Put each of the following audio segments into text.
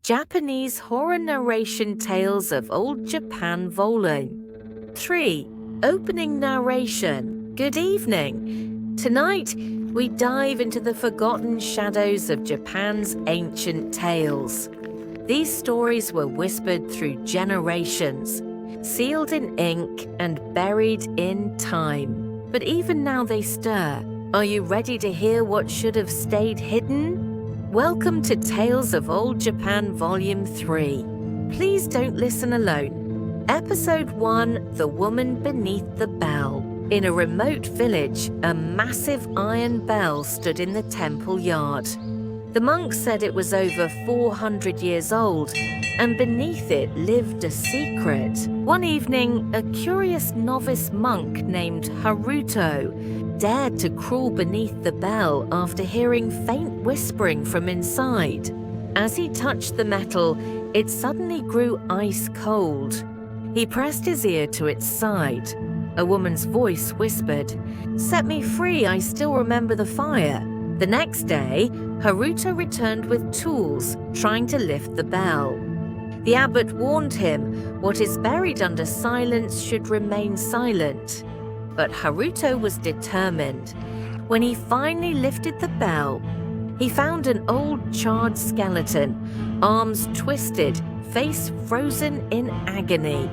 Japanese Horror Narration Tales of Old Japan Volume 3. Opening Narration. Good evening. Tonight, we dive into the forgotten shadows of Japan's ancient tales. These stories were whispered through generations, sealed in ink and buried in time. But even now they stir. Are you ready to hear what should have stayed hidden? Welcome to Tales of Old Japan Volume 3. Please don't listen alone. Episode 1, The Woman Beneath the Bell. In a remote village, a massive iron bell stood in the temple yard. The monks said it was over 400 years old, and beneath it lived a secret. One evening, a curious novice monk named Haruto dared to crawl beneath the bell after hearing faint whispering from inside. As he touched the metal, it suddenly grew ice cold. He pressed his ear to its side. A woman's voice whispered, "Set me free, I still remember the fire." The next day, Haruto returned with tools, trying to lift the bell. The abbot warned him, what is buried under silence should remain silent. But Haruto was determined. When he finally lifted the bell, he found an old charred skeleton, arms twisted, face frozen in agony.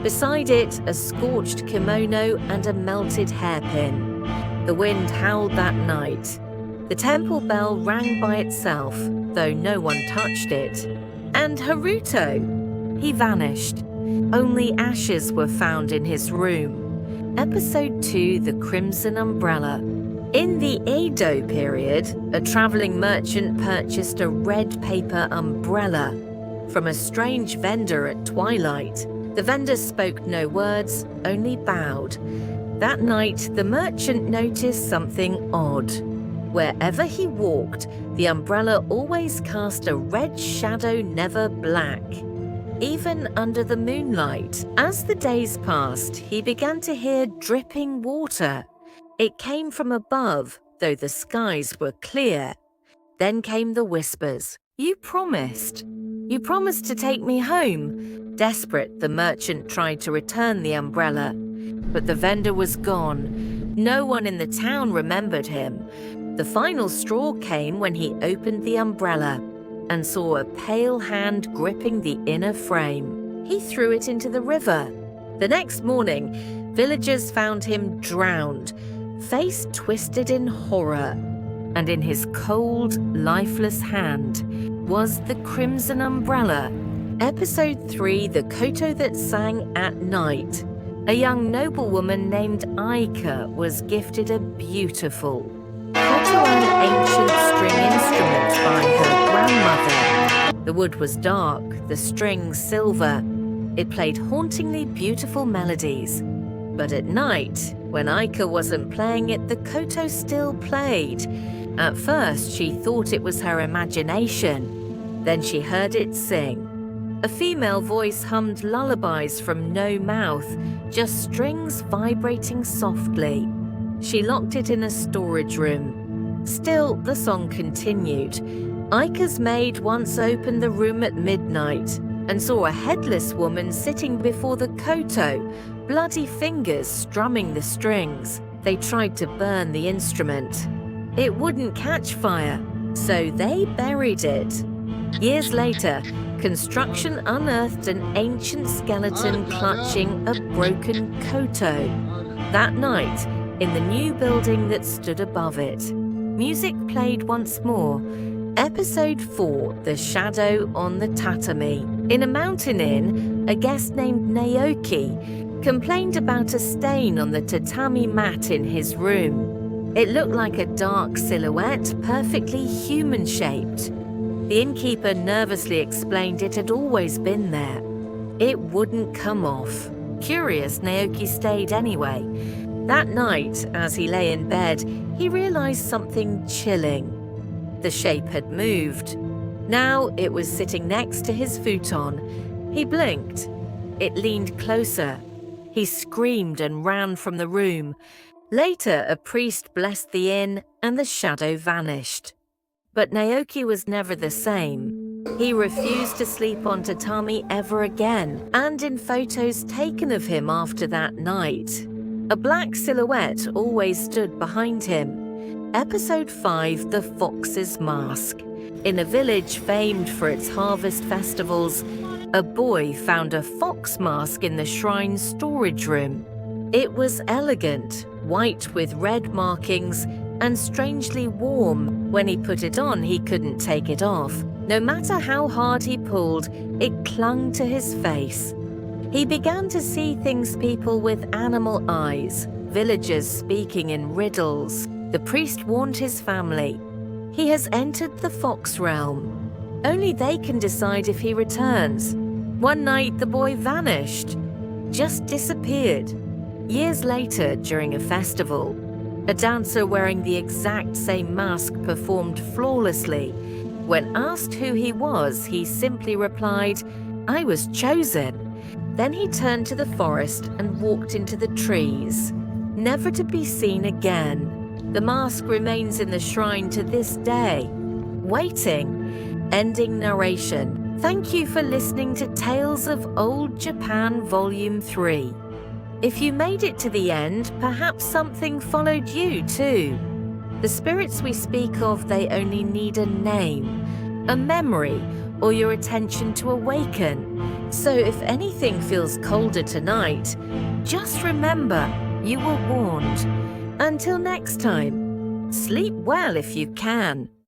Beside it, a scorched kimono and a melted hairpin. The wind howled that night. The temple bell rang by itself, though no one touched it. And Haruto? He vanished. Only ashes were found in his room. Episode 2, The Crimson Umbrella. In the Edo period, a traveling merchant purchased a red paper umbrella from a strange vendor at twilight. The vendor spoke no words, only bowed. That night, the merchant noticed something odd. Wherever he walked, the umbrella always cast a red shadow, never black. Even under the moonlight. As the days passed, he began to hear dripping water. It came from above, though the skies were clear. Then came the whispers. You promised to take me home." Desperate, the merchant tried to return the umbrella. But the vendor was gone. No one in the town remembered him. The final straw came when he opened the umbrella and saw a pale hand gripping the inner frame. He threw it into the river. The next morning, villagers found him drowned, face twisted in horror, and in his cold, lifeless hand was the crimson umbrella. Episode 3, The Koto That Sang at Night. A young noblewoman named Aika was gifted a beautiful koto-an ancient string instrument by her grandmother. The wood was dark, the strings silver. It played hauntingly beautiful melodies. But at night, when Aika wasn't playing it, the koto still played. At first, she thought it was her imagination. Then she heard it sing. A female voice hummed lullabies from no mouth, just strings vibrating softly. She locked it in a storage room. Still, the song continued. Aika's maid once opened the room at midnight and saw a headless woman sitting before the koto, bloody fingers strumming the strings. They tried to burn the instrument. It wouldn't catch fire, so they buried it. Years later, construction unearthed an ancient skeleton clutching a broken koto. That night, in the new building that stood above it, music played once more. Episode 4, The Shadow on the Tatami. In a mountain inn, a guest named Naoki complained about a stain on the tatami mat in his room. It looked like a dark silhouette, perfectly human-shaped. The innkeeper nervously explained it had always been there. It wouldn't come off. Curious, Naoki stayed anyway. That night, as he lay in bed, he realized something chilling. The shape had moved. Now it was sitting next to his futon. He blinked. It leaned closer. He screamed and ran from the room. Later, a priest blessed the inn and the shadow vanished. But Naoki was never the same. He refused to sleep on tatami ever again, and in photos taken of him after that night, a black silhouette always stood behind him. Episode 5, The Fox's Mask. In a village famed for its harvest festivals, a boy found a fox mask in the shrine's storage room. It was elegant, white with red markings, and strangely warm. When he put it on, he couldn't take it off. No matter how hard he pulled, it clung to his face. He began to see things people with animal eyes, villagers speaking in riddles. The priest warned his family. He has entered the fox realm. Only they can decide if he returns. One night, the boy vanished, just disappeared. Years later, during a festival, a dancer wearing the exact same mask performed flawlessly. When asked who he was, he simply replied, "I was chosen." Then he turned to the forest and walked into the trees, never to be seen again. The mask remains in the shrine to this day, waiting. Ending narration. Thank you for listening to Tales of Old Japan Volume 3. If you made it to the end, perhaps something followed you too. The spirits we speak of, they only need a name, a memory, or your attention to awaken. So if anything feels colder tonight, just remember you were warned. Until next time, sleep well if you can.